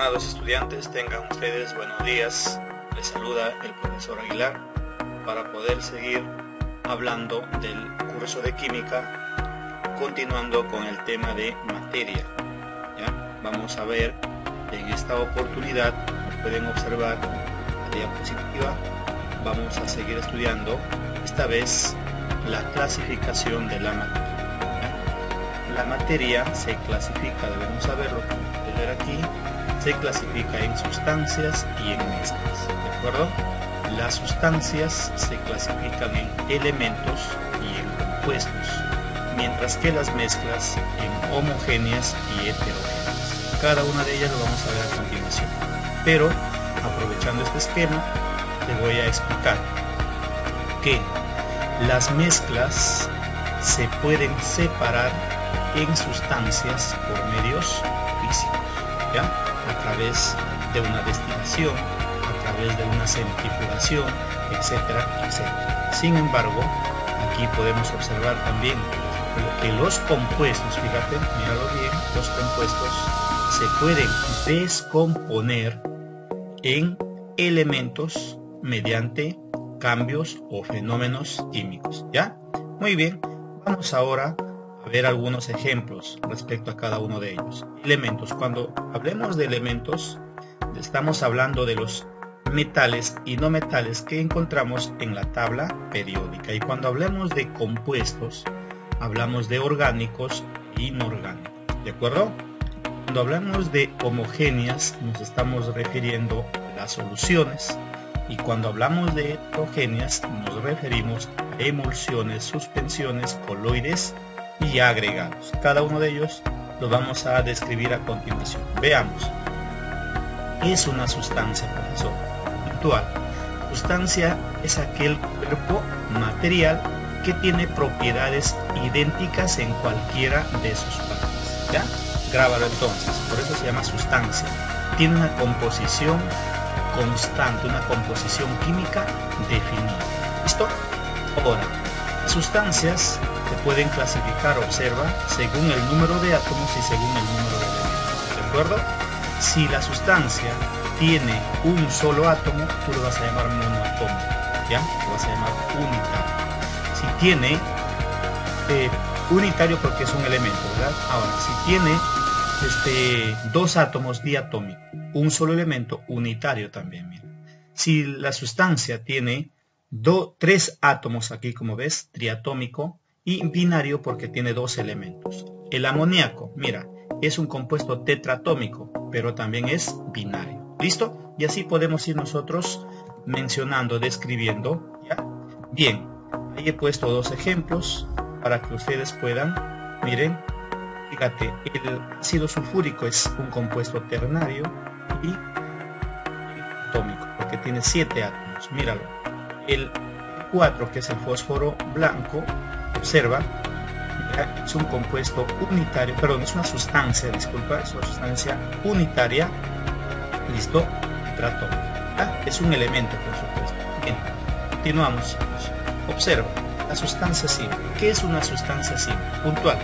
Estimados estudiantes, tengan ustedes buenos días. Les saluda el profesor Aguilar para poder seguir hablando del curso de química, continuando con el tema de materia. ¿Ya? Vamos a ver en esta oportunidad, como pueden observar la diapositiva, vamos a seguir estudiando esta vez la clasificación de la materia. ¿Ya? La materia se clasifica, debemos saberlo, como ver aquí, se clasifica en sustancias y en mezclas, ¿de acuerdo? Las sustancias se clasifican en elementos y en compuestos, mientras que las mezclas en homogéneas y heterogéneas. Cada una de ellas lo vamos a ver a continuación, pero aprovechando este esquema te voy a explicar que las mezclas se pueden separar en sustancias por medios físicos, ¿ya? A través de una destilación, a través de una centrifugación, etcétera, etcétera. Sin embargo, aquí podemos observar también que los compuestos, fíjate, míralo bien, los compuestos se pueden descomponer en elementos mediante cambios o fenómenos químicos, ¿ya? Muy bien, vamos ahora a ver algunos ejemplos respecto a cada uno de ellos. Elementos. Cuando hablemos de elementos, estamos hablando de los metales y no metales que encontramos en la tabla periódica. Y cuando hablemos de compuestos, hablamos de orgánicos e inorgánicos. ¿De acuerdo? Cuando hablamos de homogéneas, nos estamos refiriendo a las soluciones. Y cuando hablamos de heterogéneas, nos referimos a emulsiones, suspensiones, coloides y agregados. Cada uno de ellos lo vamos a describir a continuación. Veamos. ¿Qué es una sustancia, profesor? Puntual. Sustancia es aquel cuerpo material que tiene propiedades idénticas en cualquiera de sus partes. ¿Ya? Grábalo entonces. Por eso se llama sustancia. Tiene una composición constante, una composición química definida. ¿Listo? Ahora, las sustancias se pueden clasificar, observa, según el número de átomos y según el número de elementos. ¿De acuerdo? Si la sustancia tiene un solo átomo, tú lo vas a llamar monoatómico, ¿ya? Lo vas a llamar unitario. Si tiene unitario porque es un elemento, ¿verdad? Ahora, si tiene dos átomos, diatómico, un solo elemento, unitario también, mira. Si la sustancia tiene tres átomos aquí, como ves, triatómico, y binario porque tiene dos elementos. El amoníaco, mira, es un compuesto tetratómico, pero también es binario. ¿Listo? Y así podemos ir nosotros mencionando, describiendo, ¿ya? Bien, ahí he puesto dos ejemplos para que ustedes puedan, miren, fíjate, el ácido sulfúrico es un compuesto ternario y atómico, porque tiene 7 átomos, míralo. El 4, que es el fósforo blanco, observa, mira, es un compuesto unitario, perdón, es una sustancia, disculpa, es una sustancia unitaria, listo, tetratómica. ¿Ya? Es un elemento, por supuesto. Bien, continuamos. Observa, la sustancia simple. ¿Qué es una sustancia simple? Puntual.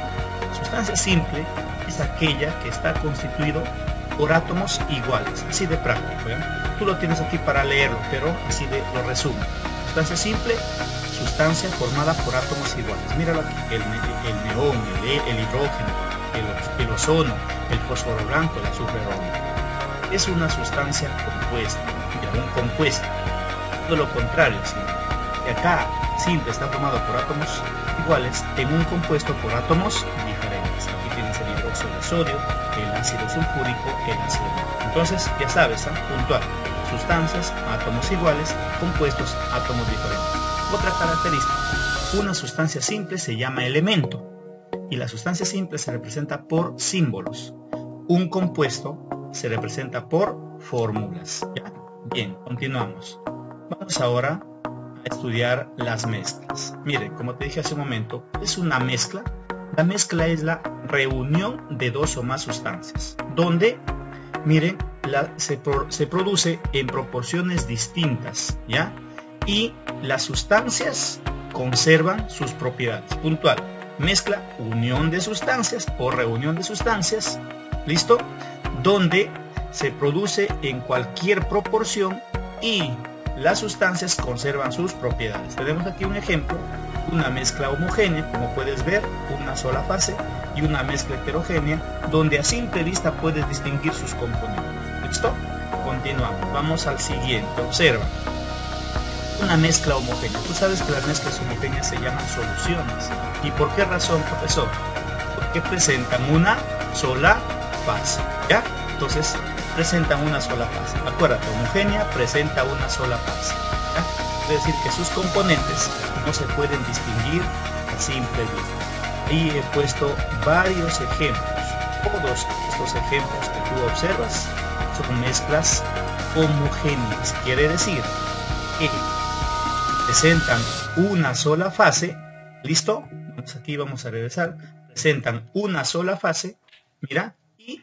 Sustancia simple es aquella que está constituido por átomos iguales, así de práctico, ¿ya? Tú lo tienes aquí para leerlo, pero así lo resumo. Sustancia simple, sustancia formada por átomos iguales. Míralo aquí, el neón, el hidrógeno, el ozono, el fósforo blanco, el azufre rojo. Es una sustancia compuesta, un compuesto. Todo lo contrario, simple. Y acá, simple está formado por átomos iguales en un compuesto por átomos diferentes. Aquí tienes el hidróxido de sodio, el ácido sulfúrico, el ácido blanco. Entonces, ya sabes, puntual. Sustancias, átomos iguales, compuestos, átomos diferentes. Otra característica, una sustancia simple se llama elemento y la sustancia simple se representa por símbolos. Un compuesto se representa por fórmulas. ¿Ya? Bien, continuamos. Vamos ahora a estudiar las mezclas. Miren, como te dije hace un momento, es una mezcla. La mezcla es la reunión de dos o más sustancias, donde, miren, se produce en proporciones distintas, ¿ya? Y las sustancias conservan sus propiedades. Puntual. Mezcla, unión de sustancias o reunión de sustancias, ¿listo? Donde se produce en cualquier proporción y las sustancias conservan sus propiedades. Tenemos aquí un ejemplo, una mezcla homogénea, como puedes ver, una sola fase, y una mezcla heterogénea, donde a simple vista puedes distinguir sus componentes. ¿Listo? Continuamos. Vamos al siguiente. Observa. Una mezcla homogénea. Tú sabes que las mezclas homogéneas se llaman soluciones. ¿Y por qué razón, profesor? Porque presentan una sola fase. ¿Ya? Entonces, presentan una sola fase. Acuérdate, homogénea presenta una sola fase. ¿Ya? Es decir, que sus componentes no se pueden distinguir a simple vista. Y he puesto varios ejemplos. Todos estos ejemplos que tú observas son mezclas homogéneas. Quiere decir que presentan una sola fase. ¿Listo? Aquí vamos a regresar. Presentan una sola fase. Mira. Y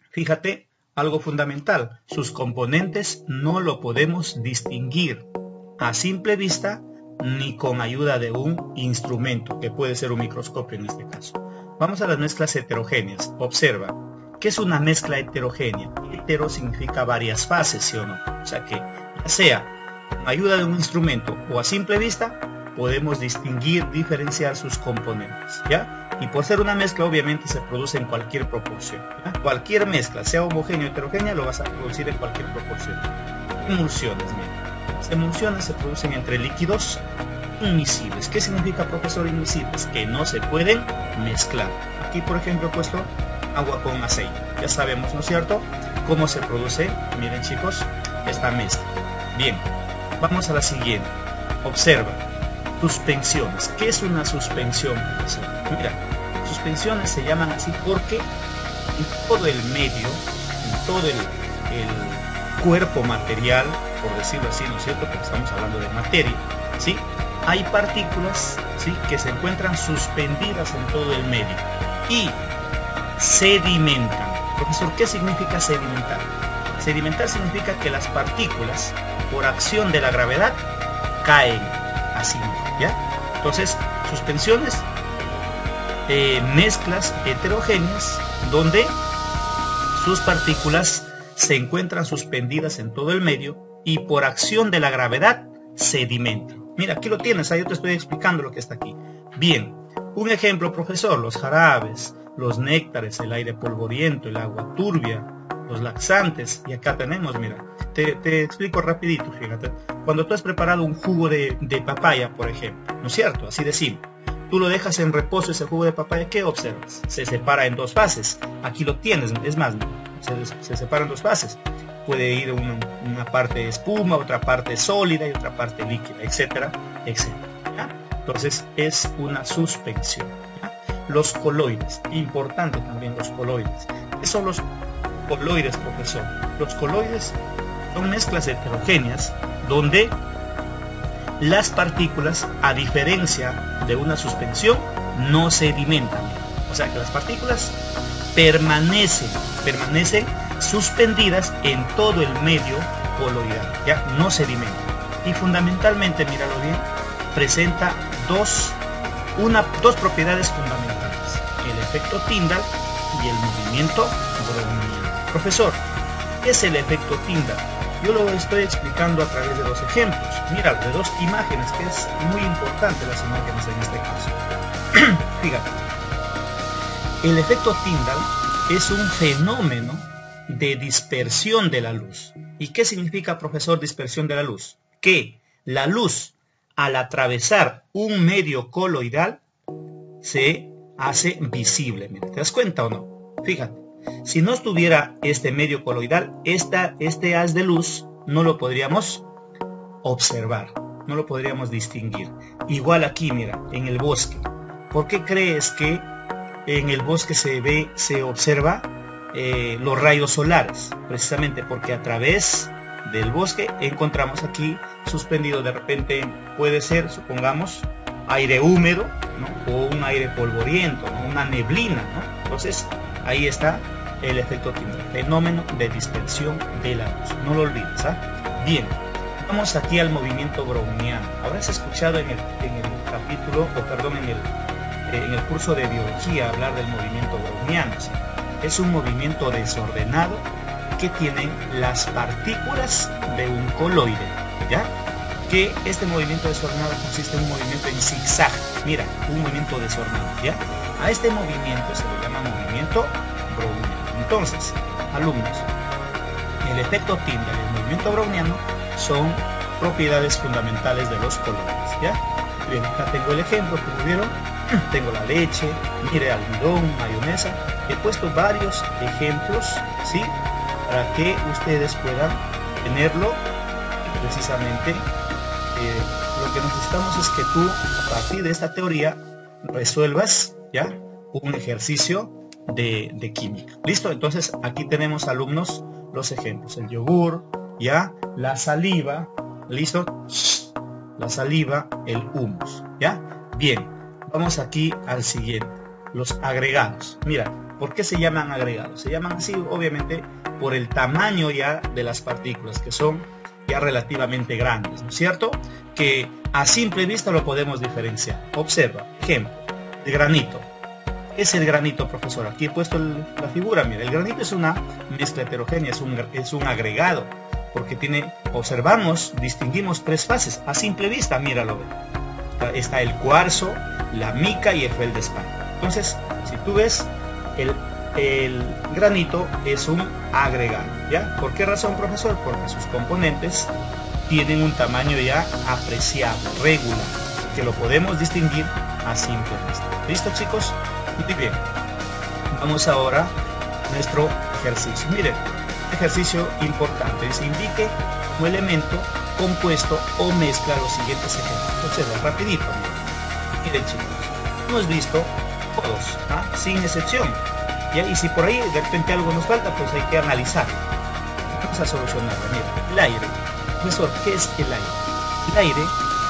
fíjate, algo fundamental. Sus componentes no lo podemos distinguir a simple vista ni con ayuda de un instrumento, que puede ser un microscopio en este caso. Vamos a las mezclas heterogéneas. Observa. ¿Qué es una mezcla heterogénea? Hetero significa varias fases, ¿sí o no? O sea que, ya sea con ayuda de un instrumento o a simple vista, podemos distinguir, diferenciar sus componentes, ¿ya? Y por ser una mezcla, obviamente se produce en cualquier proporción, ¿ya? Cualquier mezcla, sea homogénea o heterogénea, lo vas a producir en cualquier proporción. Emulsiones, mira. Las emulsiones se producen entre líquidos inmiscibles. ¿Qué significa, profesor, inmiscibles? Que no se pueden mezclar. Aquí, por ejemplo, he puesto agua con aceite. Ya sabemos, ¿no es cierto?, cómo se produce, miren chicos, esta mezcla. Bien, vamos a la siguiente. Observa, suspensiones. ¿Qué es una suspensión, profesor? Mira, suspensiones se llaman así porque en todo el medio, en todo el cuerpo material, por decirlo así, ¿no es cierto?, porque estamos hablando de materia, ¿sí?, hay partículas, ¿sí?, que se encuentran suspendidas en todo el medio y sedimentan. Profesor, ¿qué significa sedimentar? Sedimentar significa que las partículas, por acción de la gravedad, caen así, ¿ya? Entonces, suspensiones, mezclas heterogéneas, donde sus partículas se encuentran suspendidas en todo el medio y por acción de la gravedad sedimentan. Mira, aquí lo tienes, ahí yo te estoy explicando lo que está aquí. Bien, un ejemplo, profesor, los jarabes, los néctares, el aire polvoriento, el agua turbia, los laxantes, y acá tenemos, mira, te explico rapidito, fíjate. Cuando tú has preparado un jugo de papaya, por ejemplo, ¿no es cierto?, así de simple, tú lo dejas en reposo ese jugo de papaya, ¿qué observas? Se separa en dos fases. Aquí lo tienes, es más, se separa en dos fases. Puede ir una parte espuma, otra parte sólida y otra parte líquida, etcétera, etcétera, ¿ya? Entonces es una suspensión, ¿ya? Los coloides, importante también los coloides. ¿Qué son los coloides, profesor? Los coloides son mezclas heterogéneas donde las partículas, a diferencia de una suspensión, no sedimentan. O sea que las partículas permanecen suspendidas en todo el medio coloidal, ya no sedimentan. Y fundamentalmente, míralo bien, presenta dos propiedades fundamentales: el efecto Tyndall y el movimiento browniano. Profesor, ¿qué es el efecto Tyndall? Yo lo estoy explicando a través de dos ejemplos. Mira, de dos imágenes, que es muy importante las imágenes en este caso. Fíjate, el efecto Tyndall es un fenómeno de dispersión de la luz. ¿Y qué significa, profesor, dispersión de la luz? Que la luz, al atravesar un medio coloidal, se hace visible. Mira, ¿te das cuenta o no? Fíjate, si no estuviera este medio coloidal, este haz de luz no lo podríamos observar, no lo podríamos distinguir. Igual aquí, mira, en el bosque. ¿Por qué crees que en el bosque se observa los rayos solares? Precisamente porque a través del bosque encontramos aquí suspendido, de repente puede ser, supongamos, aire húmedo, ¿no?, o un aire polvoriento, ¿no?, una neblina, ¿no? Entonces ahí está el efecto Tyndall, fenómeno de dispersión de la luz. No lo olvides, ¿ah? Bien, vamos aquí al movimiento browniano. Habrás escuchado en el capítulo, o perdón, en el curso de biología hablar del movimiento browniano, ¿sí? Es un movimiento desordenado que tienen las partículas de un coloide, ¿ya? Que este movimiento desordenado consiste en un movimiento en zigzag, mira, un movimiento desordenado, ¿ya? A este movimiento se le llama movimiento browniano. Entonces, alumnos, el efecto Tyndall y el movimiento browniano son propiedades fundamentales de los coloides, ¿ya? Bien, acá tengo el ejemplo, como vieron, tengo la leche, mire, almidón, mayonesa. He puesto varios ejemplos, ¿sí? Para que ustedes puedan tenerlo. Y precisamente lo que necesitamos es que tú, a partir de esta teoría, resuelvas, ¿ya?, un ejercicio de química. ¿Listo? Entonces, aquí tenemos, alumnos, los ejemplos. El yogur, ¿ya? La saliva, ¿listo? La saliva, el humus, ¿ya? Bien, vamos aquí al siguiente. Los agregados. Mira, ¿por qué se llaman agregados? Se llaman así, obviamente, por el tamaño ya de las partículas, que son ya relativamente grandes, ¿no es cierto? Que a simple vista lo podemos diferenciar. Observa, ejemplo, el granito. ¿Qué es el granito, profesor? Aquí he puesto la figura, mira, el granito es una mezcla heterogénea, es un agregado, porque tiene, observamos, distinguimos tres fases, a simple vista, míralo. Está el cuarzo, la mica y el feldespat. Entonces, si tú ves, el granito es un agregado, ¿ya? ¿Por qué razón, profesor? Porque sus componentes tienen un tamaño ya apreciable, regular, que lo podemos distinguir a simple vista. ¿Listo, chicos? Muy bien. Vamos ahora a nuestro ejercicio. Miren, ejercicio importante. Se indique un elemento compuesto o mezcla los siguientes ejemplos. Observa, rapidito. Miren, chicos, hemos visto todos, ¿ah?, sin excepción. ¿Ya? Y si por ahí de repente algo nos falta, pues hay que analizar. Vamos a solucionarlo. Mira, el aire. Profesor, ¿qué es el aire? El aire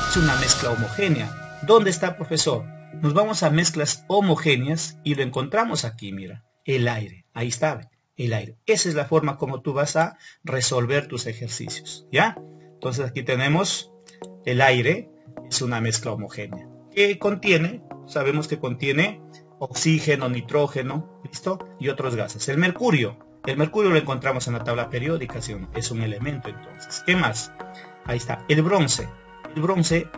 es una mezcla homogénea. ¿Dónde está, profesor? Nos vamos a mezclas homogéneas y lo encontramos aquí, mira. El aire. Ahí está, el aire. Esa es la forma como tú vas a resolver tus ejercicios, ¿ya? Entonces aquí tenemos el aire. Es una mezcla homogénea. ¿Qué contiene? Sabemos que contiene oxígeno, nitrógeno, ¿listo? Y otros gases. El mercurio lo encontramos en la tabla periódica, ¿sí o no? Es un elemento, entonces. ¿Qué más? Ahí está, el bronce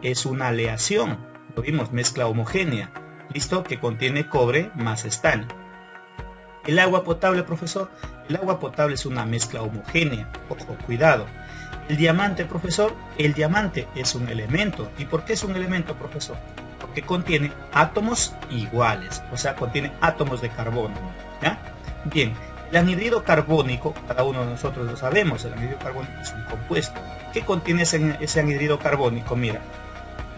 es una aleación, lo vimos, mezcla homogénea, ¿listo? Que contiene cobre más estaño. El agua potable, profesor, el agua potable es una mezcla homogénea, ojo, cuidado. El diamante, profesor, el diamante es un elemento. ¿Y por qué es un elemento, profesor? Porque contiene átomos iguales, o sea, contiene átomos de carbono, ¿ya? Bien, el anhídrido carbónico, cada uno de nosotros lo sabemos, el anhídrido carbónico es un compuesto. ¿Qué contiene ese anhídrido carbónico? Mira,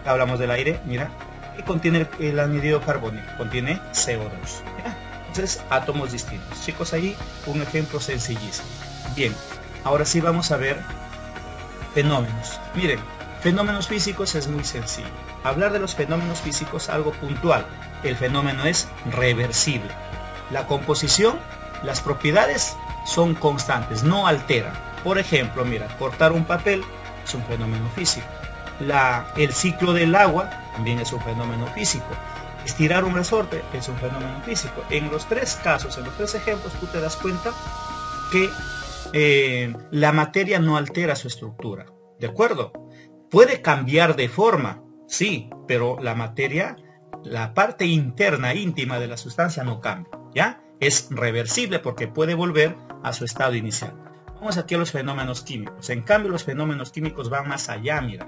acá hablamos del aire, mira, ¿qué contiene el anhídrido carbónico? Contiene CO2, ¿ya? Entonces, átomos distintos. Chicos, ahí un ejemplo sencillísimo. Bien, ahora sí vamos a ver fenómenos. Miren, fenómenos físicos es muy sencillo. Hablar de los fenómenos físicos, algo puntual. El fenómeno es reversible. La composición, las propiedades son constantes, no alteran. Por ejemplo, mira, cortar un papel es un fenómeno físico. El ciclo del agua también es un fenómeno físico. Estirar un resorte es un fenómeno físico. En los tres casos, en los tres ejemplos, tú te das cuenta que la materia no altera su estructura. ¿De acuerdo? Puede cambiar de forma, sí, pero la materia, la parte interna, íntima de la sustancia no cambia, ¿ya? Es reversible porque puede volver a su estado inicial. Vamos aquí a los fenómenos químicos. En cambio, los fenómenos químicos van más allá, mira.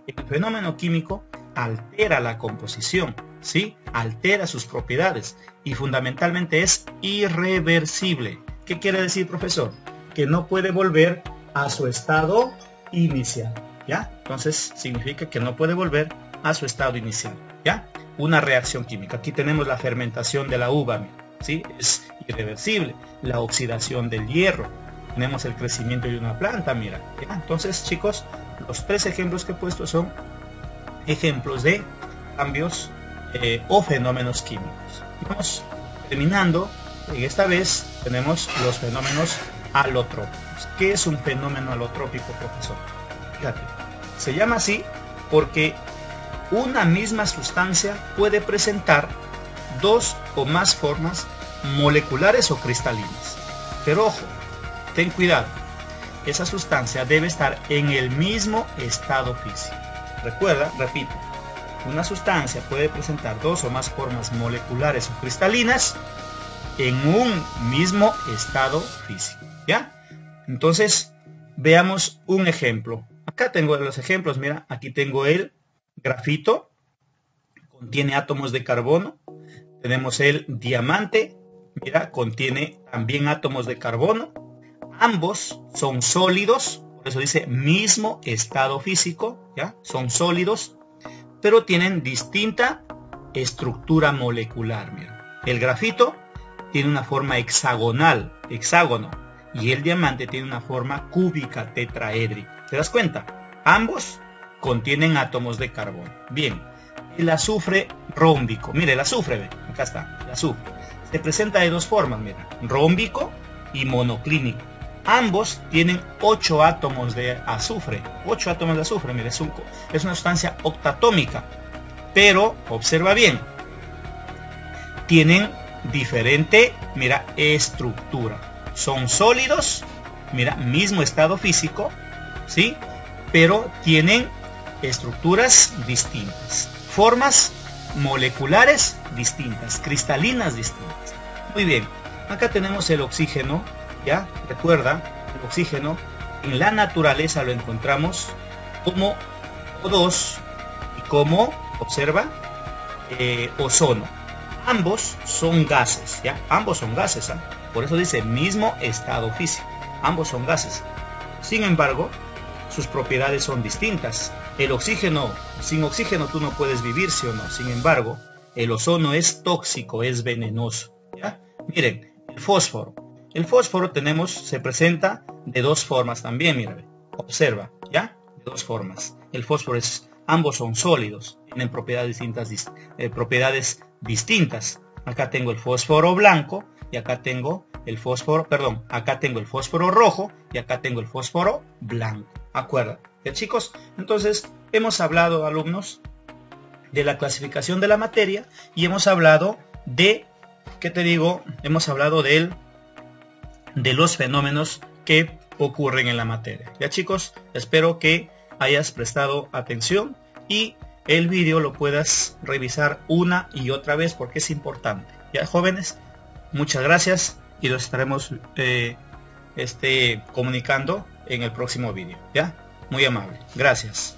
El fenómeno químico altera la composición, ¿sí? Altera sus propiedades y fundamentalmente es irreversible. ¿Qué quiere decir, profesor? Que no puede volver a su estado inicial, ¿ya? Entonces significa que no puede volver a su estado inicial, ¿ya? Una reacción química. Aquí tenemos la fermentación de la uva, ¿sí? Es irreversible. La oxidación del hierro. Tenemos el crecimiento de una planta, mira, ¿ya? Entonces, chicos, los tres ejemplos que he puesto son ejemplos de cambios o fenómenos químicos. Vamos terminando. En esta vez tenemos los fenómenos alotrópicos. ¿Qué es un fenómeno alotrópico, profesor? Fíjate, se llama así porque una misma sustancia puede presentar dos o más formas moleculares o cristalinas. Pero ojo, ten cuidado. Esa sustancia debe estar en el mismo estado físico. Recuerda, repito, una sustancia puede presentar dos o más formas moleculares o cristalinas en un mismo estado físico, ¿ya? Entonces, veamos un ejemplo. Acá tengo los ejemplos, mira, aquí tengo el grafito, contiene átomos de carbono. Tenemos el diamante, mira, contiene también átomos de carbono. Ambos son sólidos, por eso dice mismo estado físico, ¿ya? Son sólidos, pero tienen distinta estructura molecular, mira. El grafito tiene una forma hexagonal, hexágono, y el diamante tiene una forma cúbica tetraédrica. ¿Te das cuenta? Ambos contienen átomos de carbono. Bien, el azufre rómbico. Mire, el azufre, ve, acá está, el azufre. Se presenta de dos formas, mira, rómbico y monoclínico. Ambos tienen 8 átomos de azufre. 8 átomos de azufre, mire, es una sustancia octatómica. Pero, observa bien, tienen diferente, mira, estructura. Son sólidos, mira, mismo estado físico, ¿sí? Pero tienen estructuras distintas, formas moleculares distintas, cristalinas distintas. Muy bien, acá tenemos el oxígeno, ¿ya? Recuerda, el oxígeno en la naturaleza lo encontramos como O2 y como, observa, ozono. Ambos son gases, ¿ya? Ambos son gases, ¿eh? Por eso dice mismo estado físico. Ambos son gases. Sin embargo, sus propiedades son distintas. El oxígeno, sin oxígeno tú no puedes vivir, ¿sí o no? Sin embargo, el ozono es tóxico, es venenoso, ¿ya? Miren, el fósforo. El fósforo se presenta de dos formas también, mira, observa, ¿ya? De dos formas. El fósforo ambos son sólidos, tienen propiedades distintas. Acá tengo el fósforo blanco y acá tengo el fósforo, acá tengo el fósforo rojo y acá tengo el fósforo blanco. Acuérdate, ¿ya, chicos? Entonces, hemos hablado, alumnos, de la clasificación de la materia y hemos hablado de, ¿qué te digo? Hemos hablado de los fenómenos que ocurren en la materia. Ya, chicos, espero que hayas prestado atención y el vídeo lo puedas revisar una y otra vez porque es importante. Ya, jóvenes, muchas gracias y los estaremos comunicando en el próximo vídeo. Ya, muy amable. Gracias.